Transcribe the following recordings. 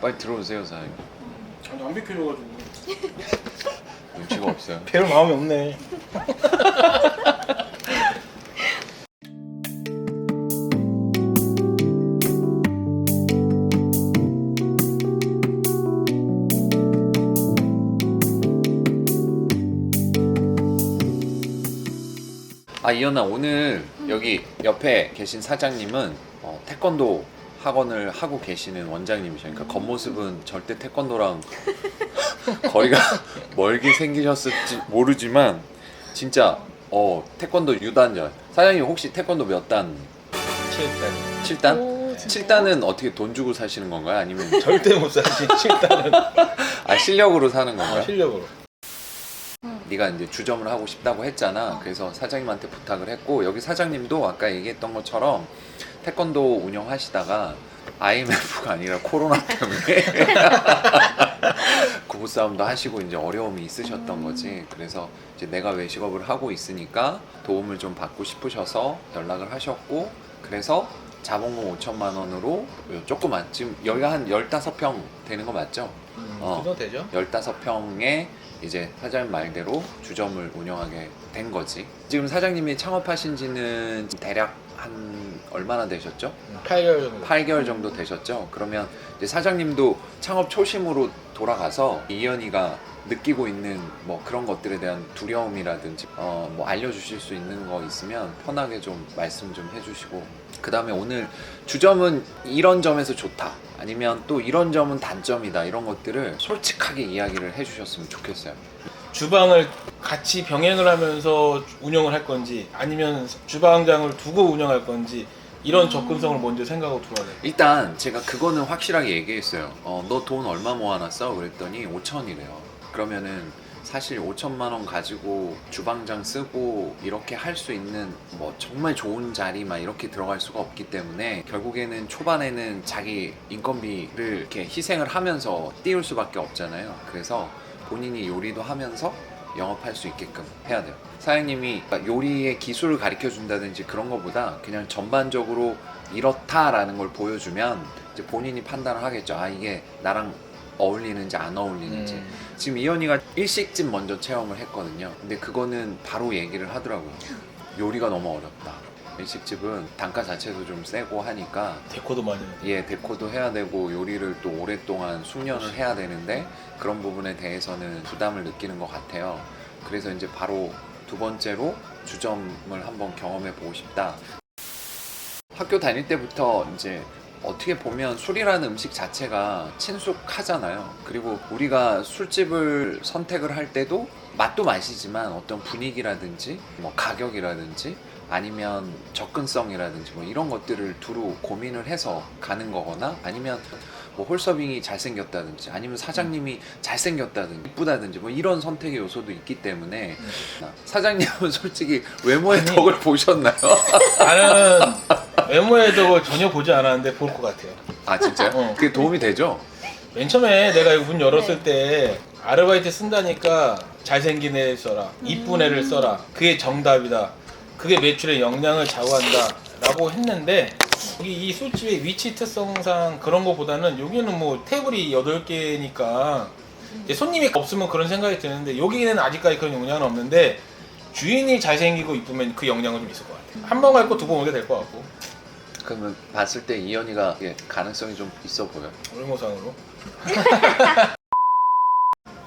빨리 들어오세요 사장님. 아니 안 비켜줘가지고. 눈치가 없어요. 배울 마음이 없네. 아 이현아, 오늘 여기 옆에 계신 사장님은 태권도 학원을 하고 계시는 원장님이셔. 그러니까 겉모습은 절대 태권도랑 거리가 멀게 생기셨을지 모르지만 진짜 태권도 유단자. 사장님 혹시 태권도 몇 단? 7단. 7단? 오, 진짜요? 7단은 어떻게 돈 주고 사시는 건가요? 아니면 절대 못 사지. 7단은. 실력으로 사는 건가요? 실력으로. 네가 이제 주점을 하고 싶다고 했잖아. 그래서 사장님한테 부탁을 했고, 여기 사장님도 아까 얘기했던 것처럼 태권도 운영하시다가 IMF가 아니라 코로나 때문에 부부싸움도 하시고 이제 어려움이 있으셨던 거지. 그래서 이제 내가 외식업을 하고 있으니까 도움을 좀 받고 싶으셔서 연락을 하셨고, 그래서 자본금 5천만 원으로 조그만, 지금 여기가 한 15평 되는 거 맞죠? 그 정도 되죠? 15평에 이제 사장님 말대로 주점을 운영하게 된 거지. 지금 사장님이 창업하신 지는 대략 한 얼마나 되셨죠? 8개월 정도. 8개월 정도 되셨죠? 그러면 이제 사장님도 창업 초심으로 돌아가서 이현이가 느끼고 있는 뭐 그런 것들에 대한 두려움이라든지 뭐 알려주실 수 있는 거 있으면 편하게 좀 말씀 좀 해주시고, 그 다음에 오늘 주점은 이런 점에서 좋다, 아니면 또 이런 점은 단점이다, 이런 것들을 솔직하게 이야기를 해주셨으면 좋겠어요. 주방을 같이 병행을 하면서 운영을 할 건지 아니면 주방장을 두고 운영할 건지 이런 접근성을 먼저 생각하고 들어야 돼요. 일단 제가 그거는 확실하게 얘기했어요. 너 돈 얼마 모아놨어? 그랬더니 5천이래요. 그러면은 사실 5천만 원 가지고 주방장 쓰고 이렇게 할 수 있는 뭐 정말 좋은 자리 막 이렇게 들어갈 수가 없기 때문에 결국에는 초반에는 자기 인건비를 이렇게 희생을 하면서 띄울 수밖에 없잖아요. 그래서 본인이 요리도 하면서 영업할 수 있게끔 해야 돼요. 사장님이 요리의 기술을 가르쳐 준다든지 그런 것보다 그냥 전반적으로 이렇다라는 걸 보여주면 이제 본인이 판단을 하겠죠. 아, 이게 나랑 어울리는지 안 어울리는지. 지금 이현이가 일식집 먼저 체험을 했거든요. 근데 그거는 바로 얘기를 하더라고요. 요리가 너무 어렵다. 일식집은 단가 자체도 좀 세고 하니까 데코도 많이 해야 돼. 데코도 해야 되고 요리를 또 오랫동안 숙련을 해야 되는데 그런 부분에 대해서는 부담을 느끼는 것 같아요. 그래서 이제 바로 두 번째로 주점을 한번 경험해 보고 싶다. 학교 다닐 때부터 이제 어떻게 보면 술이라는 음식 자체가 친숙하잖아요. 그리고 우리가 술집을 선택을 할 때도 맛도 맛이지만 어떤 분위기라든지 뭐 가격이라든지 아니면 접근성이라든지 뭐 이런 것들을 두루 고민을 해서 가는 거거나, 아니면 뭐 홀서빙이 잘생겼다든지 아니면 사장님이 잘생겼다든지 이쁘다든지 뭐 이런 선택의 요소도 있기 때문에 사장님은 솔직히 외모의 아니, 덕을 보셨나요? 나는 외모의 덕을 전혀 보지 않았는데 볼 것 같아요. 아 진짜요? 그게 도움이 되죠? 맨 처음에 내가 이거 문 열었을 때 아르바이트 쓴다니까 잘생긴 애 써라, 이쁜 애를 써라, 그게 정답이다, 그게 매출의 역량을 좌우한다 라고 했는데, 이 술집의 위치 특성상 그런 거보다는 여기는 뭐 테이블이 8개니까 손님이 없으면 그런 생각이 드는데, 여기는 아직까지 그런 역량은 없는데 주인이 잘생기고 이쁘면 그 역량은 좀 있을 것 같아요. 한 번 갈 거 두 번 오게 될 것 같고. 그러면 봤을 때 이현이가 가능성이 좀 있어 보여. 외모상으로.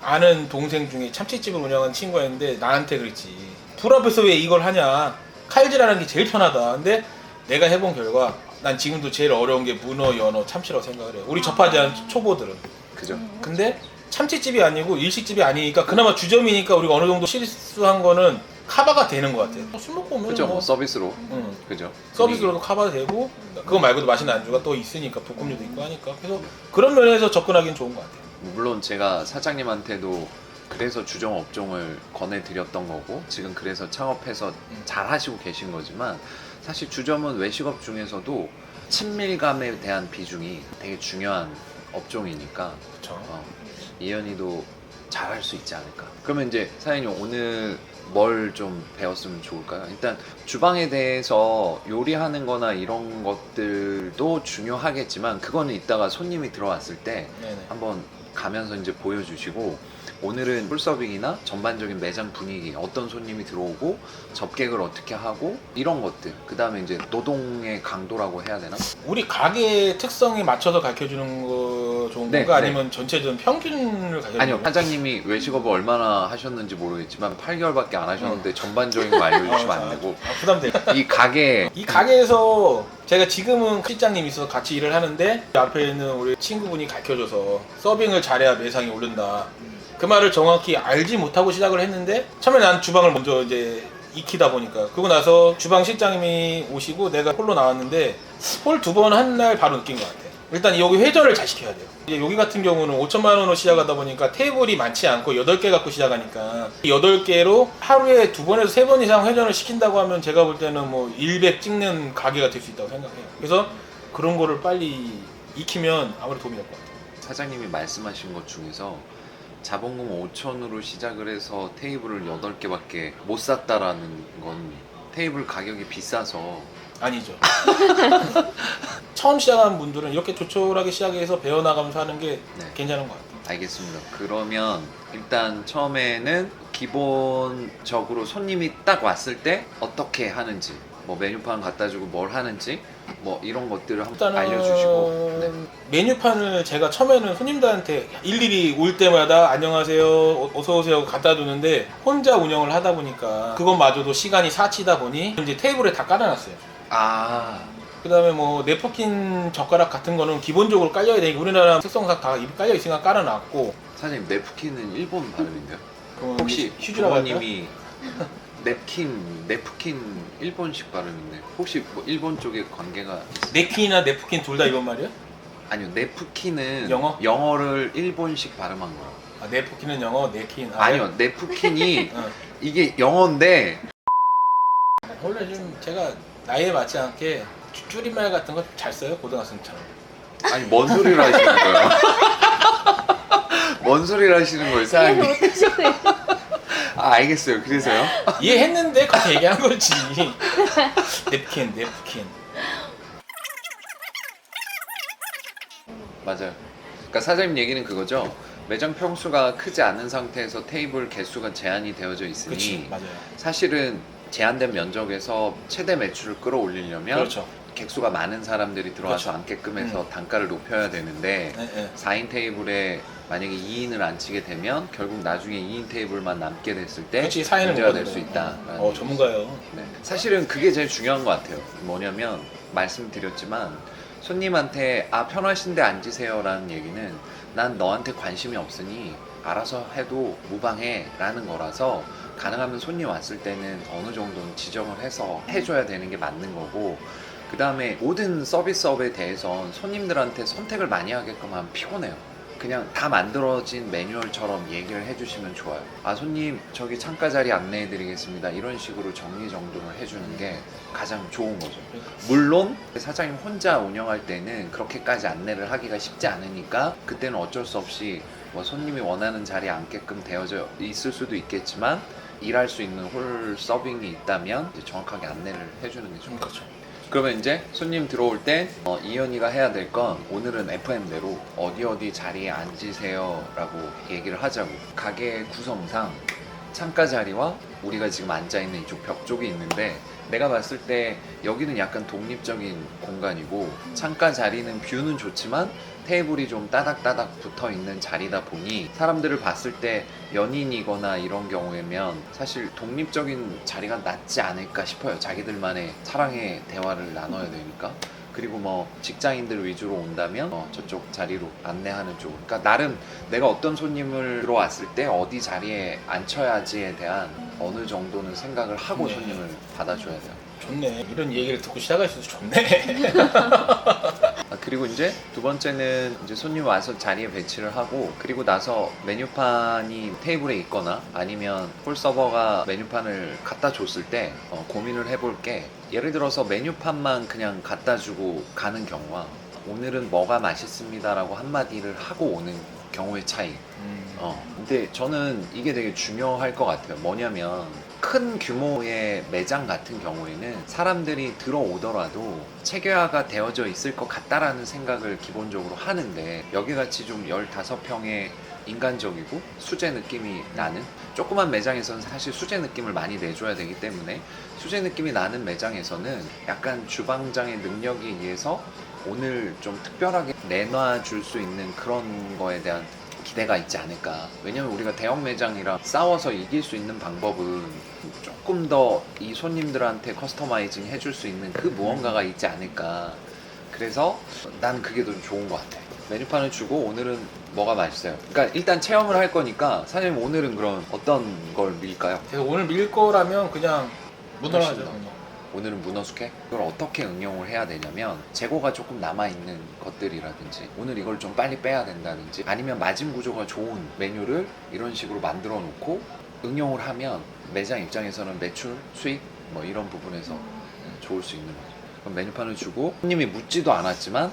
아는 동생 중에 참치집을 운영한 친구가 있는데 나한테 그랬지. 불 앞에서 왜 이걸 하냐. 칼질하는 게 제일 편하다. 근데 내가 해본 결과 난 지금도 제일 어려운 게 문어, 연어, 참치라고 생각을 해요. 우리 접하지 않은 초보들은. 그죠? 근데 참치집이 아니고 일식집이 아니니까 그나마 주점이니까 우리가 어느 정도 실수한 거는 커버가 되는 것 같아요. 술 먹고 오면 그죠? 뭐 뭐 서비스로. 응. 그죠? 서비스로도 커버가 되고, 그거 말고도 맛있는 안주가 또 있으니까 볶음류도 있고 하니까, 그래서 그런 면에서 접근하기는 좋은 것 같아요. 물론 제가 사장님한테도 그래서 주점 업종을 권해드렸던 거고 지금 그래서 창업해서 잘 하시고 계신 거지만, 사실 주점은 외식업 중에서도 친밀감에 대한 비중이 되게 중요한 업종이니까 그렇죠. 이현이도 잘할 수 있지 않을까. 그러면 이제 사장님 오늘 뭘 좀 배웠으면 좋을까요? 일단 주방에 대해서 요리하는 거나 이런 것들도 중요하겠지만 그거는 이따가 손님이 들어왔을 때 네네. 한번 가면서 이제 보여주시고, 오늘은 풀서빙이나 전반적인 매장 분위기, 어떤 손님이 들어오고 접객을 어떻게 하고 이런 것들, 그 다음에 이제 노동의 강도라고 해야 되나? 우리 가게 특성에 맞춰서 가르쳐주는 거 좋은 네, 건가? 네. 아니면 전체적인 평균을 가르쳐주는 아니요, 건가? 사장님이 외식업을 얼마나 하셨는지 모르겠지만 8개월밖에 안 하셨는데 전반적인 거 알려주시면 안 되고, 부담돼. 이 가게 이 가게에서 제가 지금은 실장님이 있어서 같이 일을 하는데 앞에 있는 우리 친구분이 가르쳐줘서 서빙을 잘해야 매상이 오른다. 그 말을 정확히 알지 못하고 시작을 했는데 처음에 난 주방을 먼저 이제 익히다 보니까, 그러고 나서 주방 실장님이 오시고 내가 홀로 나왔는데 홀 2번 한 날 바로 느낀 것 같아. 일단 여기 회전을 잘 시켜야 돼요. 이제 여기 같은 경우는 5천만 원으로 시작하다 보니까 테이블이 많지 않고 8개 갖고 시작하니까 8개로 하루에 2번에서 3번 이상 회전을 시킨다고 하면 제가 볼 때는 뭐 100 찍는 가게가 될 수 있다고 생각해요. 그래서 그런 거를 빨리 익히면 아무래도 도움이 될 것 같아요. 사장님이 말씀하신 것 중에서 자본금 5천으로 시작을 해서 테이블을 8개밖에 못 샀다라는 건 테이블 가격이 비싸서. 아니죠. 처음 시작하는 분들은 이렇게 조촐하게 시작해서 배워나가면서 하는 게 네. 괜찮은 것 같아요. 알겠습니다. 그러면 일단 처음에는 기본적으로 손님이 딱 왔을 때 어떻게 하는지, 뭐 메뉴판 갖다 주고 뭘 하는지 뭐 이런 것들을 한번 일단은 알려주시고. 네. 메뉴판을 제가 처음에는 손님들한테 일일이 올 때마다 안녕하세요, 어서 오세요 갖다 두는데 혼자 운영을 하다 보니까 그것마저도 시간이 사치다 보니 이제 테이블에 다 깔아놨어요. 아, 그 다음에 뭐 네프킨 젓가락 같은 거는 기본적으로 깔려야 되니까 우리나라 특성상 다 깔려 있으니까 깔아놨고. 사장님 네프킨은 일본 발음인데요? 그러면 혹시 휴지라고 할까요? 부모님이 네프킨 일본식 발음인데 혹시 뭐 일본 쪽에 관계가 네킨이나 네프킨 둘 다 이번 말이에요? 아니요, 네프킨은 영어? 영어를 일본식 발음한 거예요. 아, 네프킨은 영어, 네킨 아니요, 네프킨이 어. 이게 영어인데. 원래 좀 제가 나이에 맞지 않게 줄임말 같은 거 잘 써요, 고등학생처럼. 아니, 뭔 소리를 하시는 거예요? 뭔 소리를 하시는 거예요, 이해를 사장님? 못하시네요. 아, 알겠어요. 그래서요? 이해했는데 그렇게 얘기한 거지. 냅킨. 맞아요. 그러니까 사장님 얘기는 그거죠. 매장 평수가 크지 않은 상태에서 테이블 개수가 제한이 되어져 있으니 그렇지, 맞아요. 사실은 제한된 면적에서 최대 매출을 끌어올리려면 그렇죠. 객수가 많은 사람들이 들어와서 그렇죠. 앉게끔 해서 단가를 높여야 되는데, 네, 네. 4인 테이블에 만약에 2인을 앉히게 되면 결국 나중에 2인 테이블만 남게 됐을 때 그렇지, 사인을 문제가 먹어야 될 수 돼요. 있다. 전문가예요. 네. 사실은 그게 제일 중요한 것 같아요. 뭐냐면 말씀드렸지만 손님한테 편하신데 앉으세요 라는 얘기는 난 너한테 관심이 없으니 알아서 해도 무방해 라는 거라서, 가능하면 손님 왔을 때는 어느 정도는 지정을 해서 해줘야 되는 게 맞는 거고, 그 다음에 모든 서비스업에 대해선 손님들한테 선택을 많이 하게끔 하면 피곤해요. 그냥 다 만들어진 매뉴얼처럼 얘기를 해주시면 좋아요. 아, 손님 저기 창가 자리 안내해 드리겠습니다, 이런 식으로 정리정돈을 해주는 게 가장 좋은 거죠. 물론 사장님 혼자 운영할 때는 그렇게까지 안내를 하기가 쉽지 않으니까 그때는 어쩔 수 없이 뭐 손님이 원하는 자리에 앉게끔 되어져 있을 수도 있겠지만, 일할 수 있는 홀 서빙이 있다면 이제 정확하게 안내를 해주는 게 좋은 거죠. 그렇죠. 그러면 이제 손님 들어올 때 이현이가 해야 될 건, 오늘은 FM대로 어디 자리에 앉으세요 라고 얘기를 하자고. 가게 구성상 창가 자리와 우리가 지금 앉아있는 이쪽 벽 쪽이 있는데, 내가 봤을 때 여기는 약간 독립적인 공간이고 창가 자리는 뷰는 좋지만 테이블이 좀 따닥따닥 붙어 있는 자리다 보니 사람들을 봤을 때 연인이거나 이런 경우에면 사실 독립적인 자리가 낫지 않을까 싶어요. 자기들만의 사랑의 대화를 나눠야 되니까. 그리고 뭐 직장인들 위주로 온다면 저쪽 자리로 안내하는 쪽. 그러니까 나름 내가 어떤 손님을 들어왔을 때 어디 자리에 앉혀야지에 대한 어느 정도는 생각을 하고 네. 손님을 받아줘야 돼요. 좋네. 이런 얘기를 듣고 시작할 수 있어서 좋네. 그리고 이제 두 번째는 이제 손님 와서 자리에 배치를 하고, 그리고 나서 메뉴판이 테이블에 있거나 아니면 홀 서버가 메뉴판을 갖다 줬을 때 고민을 해볼 게, 예를 들어서 메뉴판만 그냥 갖다 주고 가는 경우와 오늘은 뭐가 맛있습니다 라고 한마디를 하고 오는 경우의 차이. 근데 저는 이게 되게 중요할 것 같아요. 뭐냐면 큰 규모의 매장 같은 경우에는 사람들이 들어오더라도 체계화가 되어져 있을 것 같다라는 생각을 기본적으로 하는데, 여기같이 좀 15평의 인간적이고 수제 느낌이 나는 조그만 매장에서는 사실 수제 느낌을 많이 내줘야 되기 때문에, 수제 느낌이 나는 매장에서는 약간 주방장의 능력에 의해서 오늘 좀 특별하게 내놔줄 수 있는 그런 거에 대한 기대가 있지 않을까. 왜냐면 우리가 대형 매장이랑 싸워서 이길 수 있는 방법은 조금 더 이 손님들한테 커스터마이징 해줄 수 있는 그 무언가가 있지 않을까. 그래서 나는 그게 더 좋은 것 같아. 메뉴판을 주고 오늘은 뭐가 맛있어요. 그러니까 일단 체험을 할 거니까 사장님 오늘은 그럼 어떤 걸 밀까요? 제가 오늘 밀 거라면 그냥 무던하죠. 맛있다. 오늘은 문어 숙회? 이걸 어떻게 응용을 해야 되냐면, 재고가 조금 남아있는 것들이라든지 오늘 이걸 좀 빨리 빼야 된다든지, 아니면 마진 구조가 좋은 메뉴를 이런 식으로 만들어 놓고 응용을 하면 매장 입장에서는 매출, 수익 뭐 이런 부분에서 좋을 수 있는 거죠. 그럼 메뉴판을 주고 손님이 묻지도 않았지만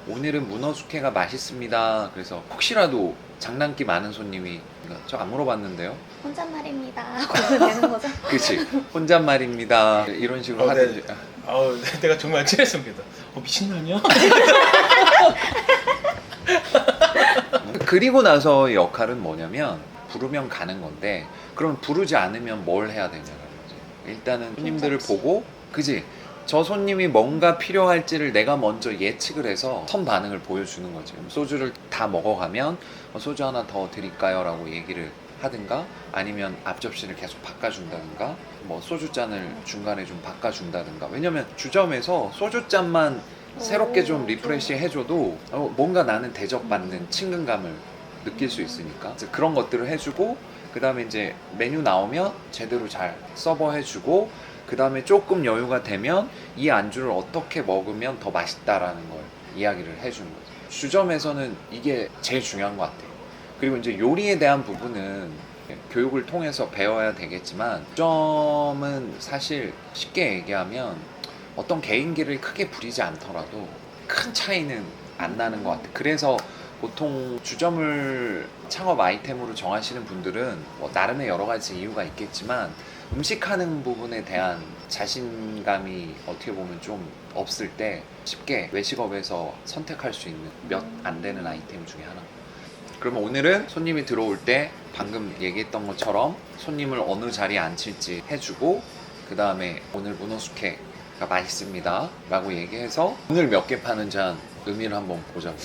오늘은 문어 숙회가 맛있습니다. 그래서 혹시라도 장난기 많은 손님이 저 안 물어봤는데요? 혼잣말입니다. 하고 되는 거죠? 그치, 혼잣말입니다 이런 식으로 하든지. 내가 정말 찔했습니다. 미친놈이야? 그리고 나서의 역할은 뭐냐면, 부르면 가는 건데, 그럼 부르지 않으면 뭘 해야 되냐는 거지. 일단은 손님들을 보고, 그지? 저 손님이 뭔가 필요할지를 내가 먼저 예측을 해서 선 반응을 보여주는 거지. 소주를 다 먹어가면 소주 하나 더 드릴까요? 라고 얘기를 하든가, 아니면 앞접시를 계속 바꿔준다든가, 뭐 소주잔을 중간에 좀 바꿔준다든가. 왜냐면 주점에서 소주잔만 새롭게 좀 리프레시 해줘도 뭔가 나는 대접받는 친근감을 느낄 수 있으니까. 그래서 그런 것들을 해주고, 그 다음에 이제 메뉴 나오면 제대로 잘 서버해주고, 그 다음에 조금 여유가 되면 이 안주를 어떻게 먹으면 더 맛있다라는 걸 이야기를 해주는 거죠. 주점에서는 이게 제일 중요한 것 같아요. 그리고 이제 요리에 대한 부분은 교육을 통해서 배워야 되겠지만, 주점은 사실 쉽게 얘기하면 어떤 개인기를 크게 부리지 않더라도 큰 차이는 안 나는 것 같아요. 그래서 보통 주점을 창업 아이템으로 정하시는 분들은 뭐 나름의 여러 가지 이유가 있겠지만, 음식하는 부분에 대한 자신감이 어떻게 보면 좀 없을 때 쉽게 외식업에서 선택할 수 있는 몇 안 되는 아이템 중에 하나. 그러면 오늘은 손님이 들어올 때 방금 얘기했던 것처럼 손님을 어느 자리에 앉힐지 해주고, 그 다음에 오늘 문어 숙회가 맛있습니다 라고 얘기해서 오늘 몇 개 파는지 한 의미를 한번 보자고.